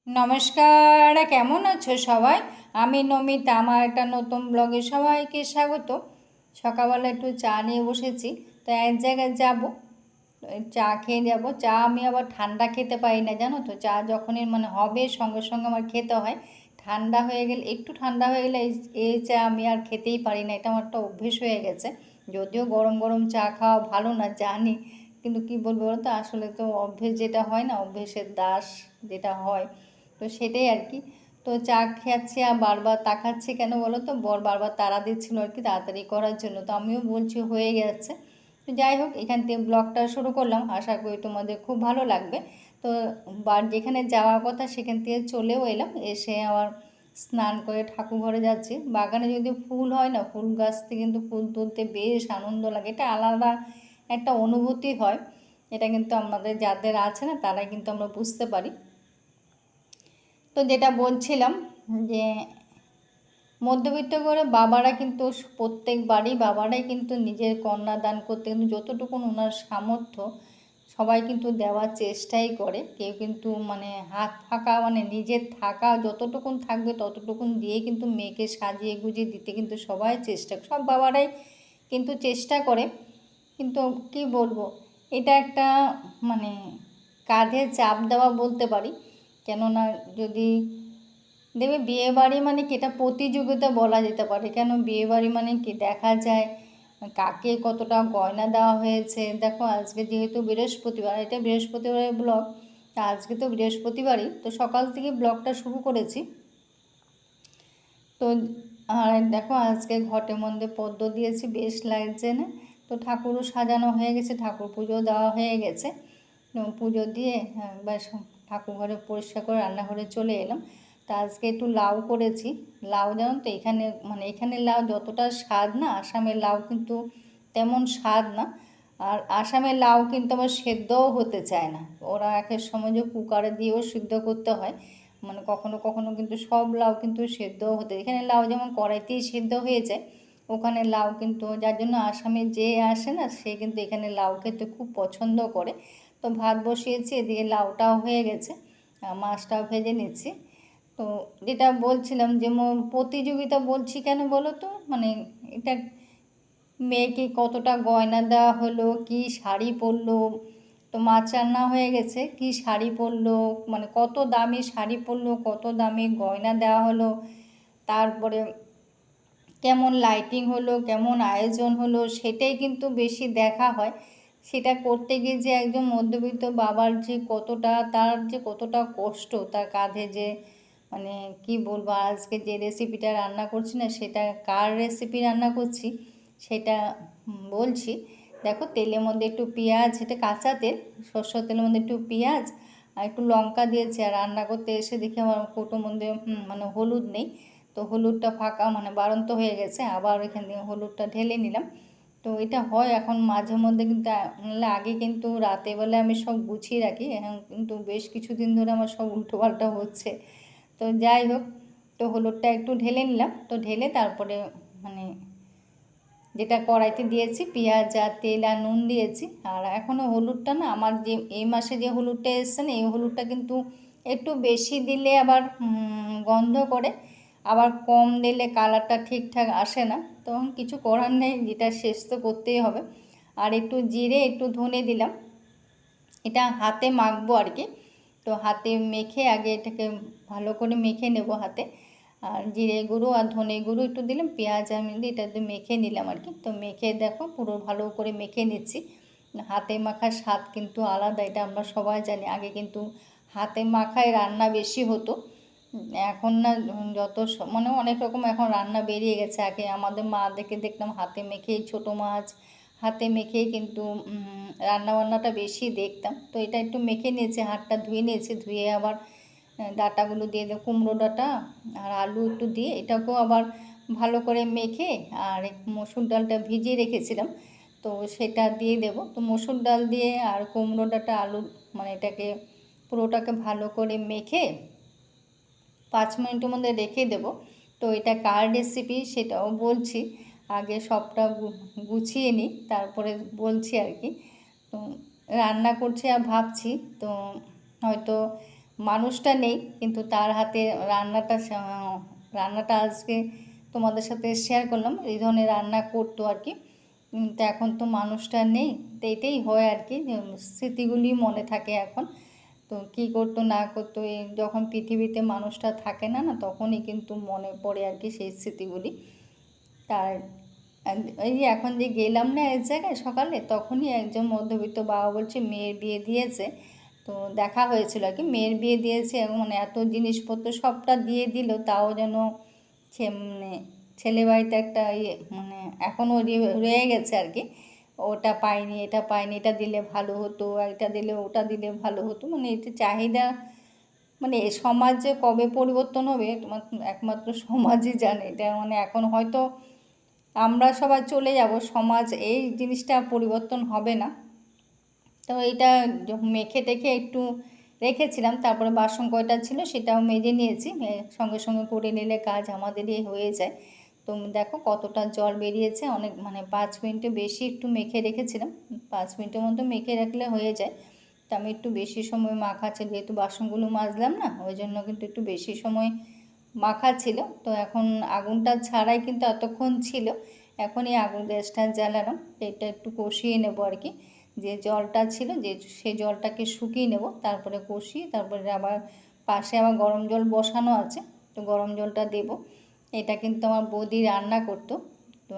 নমস্কার, কেমন আছো সবাই? আমি নমিতা, আমার একটা নতুন ব্লগে সবাইকে স্বাগত। সকালবেলা একটু চা নিয়ে বসেছি, তো এক জায়গায় যাব, চা খেয়ে যাব। চা আমি আবার ঠান্ডা খেতে পারি না, জানো তো। চা যখনই হবে সঙ্গে সঙ্গে আমার খেতে হয়। ঠান্ডা হয়ে গেলে, একটু ঠান্ডা হয়ে গেলে এই চা আমি আর খেতেই পারি না। এটা আমার একটা অভ্যেস হয়ে গেছে। যদিও গরম গরম চা খাওয়া ভালো না জানি, কিন্তু কি বলবো বলো তো, আসলে তো অভ্যেস যেটা হয় না, অভ্যেসের দাস যেটা হয়, তো সেটাই আর কি। তো চা খাচ্ছি আর বারবার তাকাচ্ছি কেন বলো তো, বর বারবার তাড়া দিচ্ছিল আর কি তাড়াতাড়ি করার জন্য, তো আমিও বলছি হয়ে যাচ্ছে। তো যাই হোক, এখান থেকে ব্লগটা শুরু করলাম, আশা করি তোমাদের খুব ভালো লাগবে। তো যেখানে যাওয়ার কথা সেখান থেকে চলেও এলাম, এসে আবার স্নান করে ঠাকুর ঘরে যাচ্ছি। বাগানে যদি ফুল হয় না, ফুল গাছ থেকে কিন্তু ফুল তুলতে বেশ আনন্দ লাগে, এটা আলাদা একটা অনুভূতি হয়। এটা কিন্তু আমাদের যাদের আছে না, তারাই কিন্তু আমরা বুঝতে পারি। তো যেটা বলছিলাম যে মধ্যবিত্ত করে বাবারা কিন্তু প্রত্যেক বাড়ি বাবারাই কিন্তু নিজের কন্যা দান করতে কিন্তু যতটুকু ওনার সামর্থ্য সবাই কিন্তু দেওয়ার চেষ্টাই করে। কেউ কিন্তু হাত ফাঁকা, নিজের থাকা যতটুকুন থাকবে ততটুকুন দিয়ে কিন্তু মেয়েকে সাজিয়ে গুজিয়ে দিতে কিন্তু সবাই চেষ্টা, সব বাবারাই কিন্তু চেষ্টা করে। কিন্তু কি বলবো, এটা একটা মানে কাঁধে চাপ দেওয়া বলতে পারি। কেননা যদি দেবে বিয়েবাড়ি কি, এটা প্রতিযোগিতা বলা যেতে পারে। কেন বিয়েবাড়ি কি দেখা যায় কাকে কতটা গয়না দেওয়া হয়েছে। দেখো আজকে যেহেতু বৃহস্পতিবার, এটা বৃহস্পতিবারের ব্লগ, তা আজকে তো বৃহস্পতিবারই, তো সকাল থেকে ব্লগটা শুরু করেছি। তো আর দেখো আজকে ঘটের মধ্যে পদ্ম দিয়েছি, বেশ লাগছে না। তো ঠাকুরও সাজানো হয়ে গেছে, ঠাকুর পুজো দেওয়া হয়ে গেছে। পুজো দিয়ে ব্যাস ঠাকুর ঘরে পরিষ্কার করে রান্নাঘরে চলে এলাম। তা আজকে একটু লাউ করেছি। লাউ জানো তো, এখানে লাউ যতটা স্বাদ না, আসামের লাউ কিন্তু তেমন স্বাদ না। আর আসামের লাউ কিন্তু আবার সেদ্ধও হতে চায় না, ওরা একের সময় যে কুকারে দিয়েও সিদ্ধ করতে হয়। কখনো কখনো কিন্তু সব লাউ কিন্তু সেদ্ধও হতে, এখানে লাউ যেমন কড়াইতেই সেদ্ধ হয়ে যায়, ওখানে লাউ কিন্তু, যার জন্য আসামে যে আসে না সে কিন্তু এখানে লাউ খেতে খুব পছন্দ করে। তো ভাত বসিয়েছি, এদিকে লাউটাও হয়ে গেছে, মাছটাও ভেজে নিচ্ছি। তো যেটা বলছিলাম যে প্রতিযোগিতা বলছি কেন বলো তো, এটা মেয়েকে কতটা গয়না দেওয়া হলো, কি শাড়ি পরলো। তো মাছ রান্না হয়ে গেছে, কি শাড়ি পরলো, কত দামি শাড়ি পরলো, কত দামি গয়না দেওয়া হলো, তারপরে কেমন লাইটিং হলো, কেমন আয়োজন হলো, সেটাই কিন্তু বেশি দেখা হয়। সেটা করতে গিয়ে যে একজন মধ্যবিত্ত বাবার যে কতটা, তার যে কতটা কষ্ট, তার কাঁধে যে কি বলবো, আজকে যে রেসিপিটা রান্না করছি না, সেটা কার রেসিপি রান্না করছি সেটা বলছি। দেখো তেলের মধ্যে একটু পেঁয়াজ, এটা কাঁচা তেল, সরষের তেলের মধ্যে একটু পেঁয়াজ আর একটু লঙ্কা দিয়েছি। আর রান্না করতে এসে দেখি আমার কৌটোর মধ্যে হলুদ নেই, তো হলুদটা ফাঁকা, বাড়ন্ত হয়ে গেছে, আবার এখান থেকে হলুদটা ঢেলে নিলাম। তো এটা হয় এখন মাঝে মধ্যে, কিন্তু আগে কিন্তু রাতেরবেলা আমি সব গুছিয়ে রাখি, এখন কিন্তু বেশ কিছুদিন ধরে আমার সব উল্টোপাল্টা হচ্ছে। তো যাই হোক, তো হলুদটা একটু ঢেলে নিলাম, তো ঢেলে তারপরে যেটা কড়াইতে দিয়েছি পেঁয়াজ আর তেল আর নুন দিয়েছি। আর এখনও হলুদটা না, আমার যে এই মাসে যে হলুদটা এসছে না, এই হলুদটা কিন্তু একটু বেশি দিলে আবার গন্ধ করে, আবার কম দিলে কালারটা ঠিকঠাক আসে না। তখন কিছু করার নেই, যেটা শেষ তো করতেই হবে। আর একটু জিরে একটু ধনে দিলাম, এটা হাতে মাখবো আর কি। তো হাতে মেখে আগে এটাকে ভালো করে মেখে নেব হাতে। আর জিরে গুঁড়ো আর ধনে গুঁড়ো একটু দিলাম, পেঁয়াজ আর মিলে এটা দিয়ে মেখে নিলাম আর কি। তো মেখে দেখো পুরো ভালো করে মেখে নিচ্ছি। হাতে মাখার স্বাদ কিন্তু আলাদা, এটা আমরা সবাই জানি। আগে কিন্তু হাতে মাখায় রান্না বেশি হতো, এখন না যত অনেক রকম এখন রান্না বেরিয়ে গেছে। আগে আমাদের মা দেখে দেখতাম হাতে মেখেই ছোটো মাছ হাতে মেখেই কিন্তু রান্নাবান্নাটা বেশি দেখতাম। তো এটা একটু মেখে নিয়েছি, হাতটা ধুয়ে নিয়েছি, ধুয়ে আবার ডাঁটাগুলো দিয়ে দেবো, কুমড়ো ডাঁটা আর আলু একটু দিয়ে এটাকেও আবার ভালো করে মেখে, আর মসুর ডালটা ভিজিয়ে রেখেছিলাম, তো সেটা দিয়ে দেব। তো মসুর ডাল দিয়ে আর কুমড়ো ডাঁটা আলু এটাকে পুরোটাকে ভালো করে মেখে 5 মিনিটের মধ্যে রেখে দেব। তো এটা কার রেসিপি সেটাও বলছি, আগে সবটা গুছিয়ে নিই তারপরে বলছি আর কি। তো রান্না করছি আর ভাবছি, তো হয়তো মানুষটা নেই, কিন্তু তার হাতে রান্নাটা আজকে তোমাদের সাথে শেয়ার করলাম। এই ধরনের রান্না করতো আর কি। তো এখন তো মানুষটা নেই, তো এটাই হয় আর কি, স্মৃতিগুলি মনে থাকে এখন। তো কী করতো না করতো, এই যখন পৃথিবীতে মানুষটা থাকে না তখনই কিন্তু মনে পড়ে আর কি সেই স্মৃতিগুলি। তার এই যে এখন যে গেলাম না এক জায়গায় সকালে, তখনই একজন মধ্যবিত্ত বাবা বলছে মেয়ের বিয়ে দিয়েছে। তো দেখা হয়েছিল আর কি, মেয়ের বিয়ে দিয়েছে এবং মানে এত জিনিসপত্র সবটা দিয়ে দিল, তাও যেন মানে ছেলে বাড়িতে একটা মানে এখনও রয়ে গেছে আর কি, ওটা পাইনি, এটা পাইনি, এটা দিলে ভালো হতো, এটা দিলে ওটা দিলে ভালো হতো। মানে এটা চাহিদা, মানে এই সমাজ যে কবে পরিবর্তন হবে একমাত্র সমাজই জানে। এটা মানে এখন হয়তো আমরা সবাই চলে যাব, সমাজ এই জিনিসটা পরিবর্তন হবে না। তো এটা মেখে টেখে একটু রেখেছিলাম, তারপরে বাসন কয়টা ছিল সেটাও মেজে নিয়েছি, সঙ্গে সঙ্গে করে নিলে কাজ আমাদেরই হয়ে যায়। তো দেখো কতটা জল বেরিয়েছে, অনেক মানে 5 মিনিটে বেশি একটু মেখে রেখেছিলাম, 5 মিনিটের মতো মেখে রাখলে হয়ে যায়। তো আমি একটু বেশি সময় মাখাচ্ছি, যেহেতু বাসনগুলো মাজলাম না, ওই জন্য কিন্তু একটু বেশি সময় মাখা ছিল। তো এখন আগুনটা ছাড়াই কিন্তু এতক্ষণ ছিল, এখনই আগুন গ্যাসটা জ্বালালাম। এটা একটু কষিয়ে নেবো আর কি, যে জলটা ছিল যে সেই জলটাকে শুকিয়ে নেব, তারপরে কষিয়ে তারপরে আবার পাশে আবার গরম জল বসানো আছে, তো গরম জলটা দেব। এটা কিন্তু আমার বৌদি রান্না করতো, তো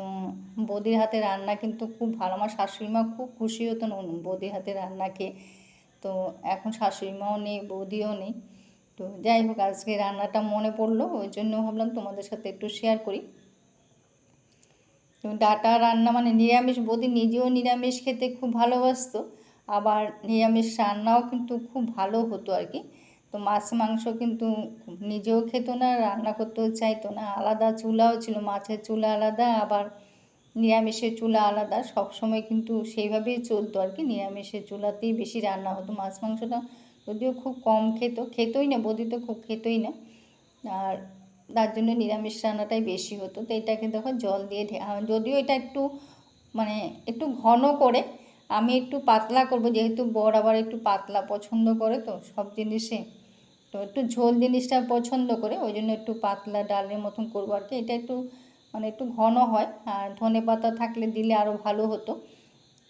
বৌদির হাতে রান্না কিন্তু খুব ভালো, আমার শাশুড়ি মা খুব খুশি হতো বৌদির হাতে রান্না খেয়ে। তো এখন শাশুড়ি মাও নেই, বৌদিও নেই। তো যাই হোক, আজকে রান্নাটা মনে পড়লো, ওই জন্য ভাবলাম তোমাদের সাথে একটু শেয়ার করি। তো ডাঁটা রান্না মানে নিরামিষ, বৌদি নিজেও নিরামিষ খেতে খুব ভালোবাসতো, আবার নিরামিষ রান্নাও কিন্তু খুব ভালো হতো আর কি। তো মাছ মাংস কিন্তু নিজেও খেত না, রান্না করতেও চাইতো না, আলাদা চুলাও ছিল, মাছের চুলা আলাদা আবার নিরামিষের চুলা আলাদা, সবসময় কিন্তু সেইভাবেই চলতো আর কি, নিরামিষের চুলাতেই বেশি রান্না হতো। মাছ মাংসটা যদিও খুব কম খেতই না, বৌদি তো খুব খেতই না, আর তার জন্য নিরামিষ রান্নাটাই বেশি হতো। তো এটাকে দেখো জল দিয়ে যদিও এটা একটু মানে একটু ঘন করে, আমি একটু পাতলা করব, যেহেতু বর আবার একটু পাতলা পছন্দ করে, তো সব জিনিসে তো একটু ঝোল জিনিসটা পছন্দ করে, ওই জন্য একটু পাতলা ডালের মতন করবো আর কি। এটা একটু মানে একটু ঘন হয়, আর ধনে পাতা থাকলে দিলে আরও ভালো হতো,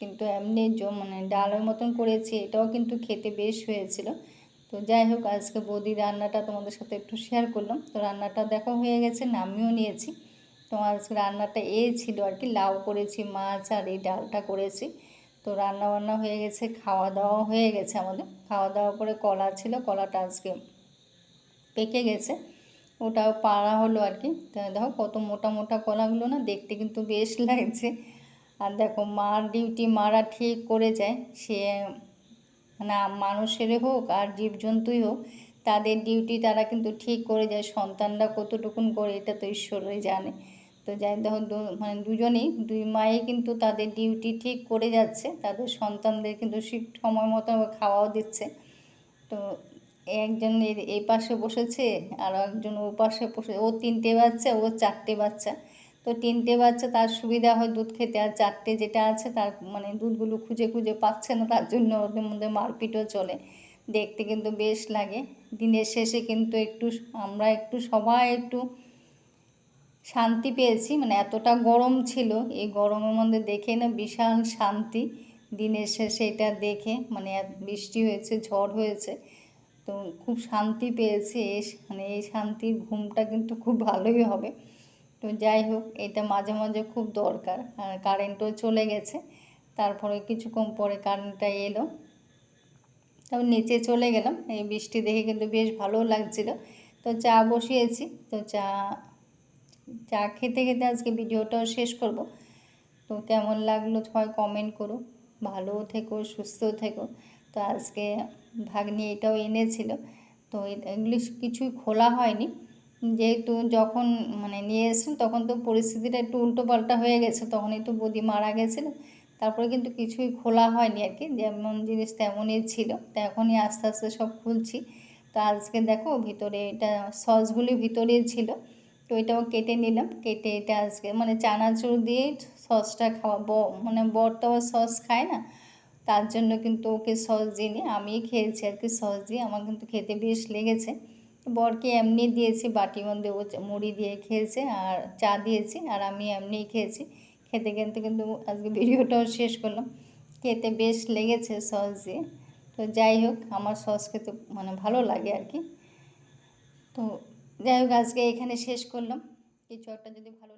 কিন্তু এমনি মানে ডালের মতন করেছি, এটাও কিন্তু খেতে বেশ হয়েছিল। তো যাই হোক, আজকে বৌদির রান্নাটা তোমাদের সাথে একটু শেয়ার করলাম। তো রান্নাটা দেখো হয়ে গেছে, নামিয়েও নিয়েছি। তো আজকে রান্নাটা ছিল আর কি, লাউ করেছি, মাছ আর এই ডালটা করেছি। তো রান্না বান্না হয়ে গেছে, খাওয়া দাওয়া হয়ে গেছে আমাদের। খাওয়া দাওয়া করে কলা ছিল, কলাটা আজকে পেকে গেছে, ওটাও পাড়া হলো আর কি। তা দেখো কত মোটা মোটা কলাগুলো না, দেখতে কিন্তু বেশ লাগছে। আর দেখো মার ডিউটি মারা ঠিক করে যায়, সে মানে মানুষের হোক আর জীবজন্তুই হোক, তাদের ডিউটি তারা কিন্তু ঠিক করে যায়, সন্তানরা কতটুকুন করে এটা তো ঈশ্বরই জানে। তো যাই দেখো মানে দুজনেই, দুই মাই কিন্তু তাদের ডিউটি ঠিক করে যাচ্ছে, তাদের সন্তানদের কিন্তু ঠিক সময় মতো খাওয়াও দিচ্ছে। তো একজন এই পাশে বসেছে আর একজন ও পাশে বসে, ও 3টে বাচ্চা, ও 4টে বাচ্চা। তো 3টে বাচ্চা তার সুবিধা হয় দুধ খেতে, আর 4টে যেটা আছে তার মানে দুধগুলো খুঁজে খুঁজে পাচ্ছে না, তার জন্য ওদের মধ্যে মারপিটও চলে। দেখতে কিন্তু বেশ লাগে। দিনের শেষে কিন্তু আমরা সবাই একটু শান্তি পেয়েছি, মানে এতটা গরম ছিল, এই গরমের মধ্যে দেখে না বিশাল শান্তি। দিনের শেষে এটা দেখে মানে বৃষ্টি হয়েছে, ঝড় হয়েছে, তো খুব শান্তি পেয়েছি। মানে এই শান্তির ঘুমটা কিন্তু খুব ভালোই হবে। তো যাই হোক, এটা মাঝে মাঝে খুব দরকার। আর কারেন্টও চলে গেছে, তারপরে কিছুক্ষণ পরে কারেন্টটা এলো, তারপর নিচে চলে গেলাম। এই বৃষ্টি দেখে কিন্তু বেশ ভালো লাগছিল। তো চা বসিয়েছি, তো চা খেতে খেতে আজকে ভিডিওটাও শেষ করব। তো কেমন লাগলো সবাই কমেন্ট করো, ভালো থেকো, সুস্থ থেকো। তো আজকে ভাগ্নি এটাও এনেছিল, তো এগুলি কিছুই খোলা হয়নি, যেহেতু যখন মানে নিয়ে এসেছিলাম তখন তো পরিস্থিতিটা একটু উল্টোপাল্টা হয়ে গেছে, তখনই তো বৌদি মারা গেছিলো। তারপরে কিন্তু কিছুই খোলা হয়নি আর কি, যেমন জিনিস তেমনই ছিল। তো এখনই আস্তে আস্তে সব খুলছি। তো আজকে দেখো ভিতরে এটা সসগুলি ভিতরেই ছিল, তো এটাও কেটে নিলাম। কেটে এটা আজকে মানে চানাচুর দিয়ে সসটা খাওয়াবো, মানে বর তো সস খায় না, তার জন্য কিন্তু ওকে সস দিইনি, আমিই খেয়েছি আর কি সস দিয়ে। আমার কিন্তু খেতে বেশ লেগেছে। বরকে এমনি দিয়েছি, বাটির মধ্যে ও মুড়ি দিয়ে খেয়েছে আর চা দিয়েছি, আর আমি এমনিই খেয়েছি। খেতে খেতে কিন্তু আজকে ভিডিওটাও শেষ করলাম। খেতে বেশ লেগেছে সস দিয়ে। তো যাই হোক, আমার সস খেতে মানে ভালো লাগে আর কি। তো যাই হোক, আজকে এখানে শেষ করলাম। কিছু একটা যদি ভালো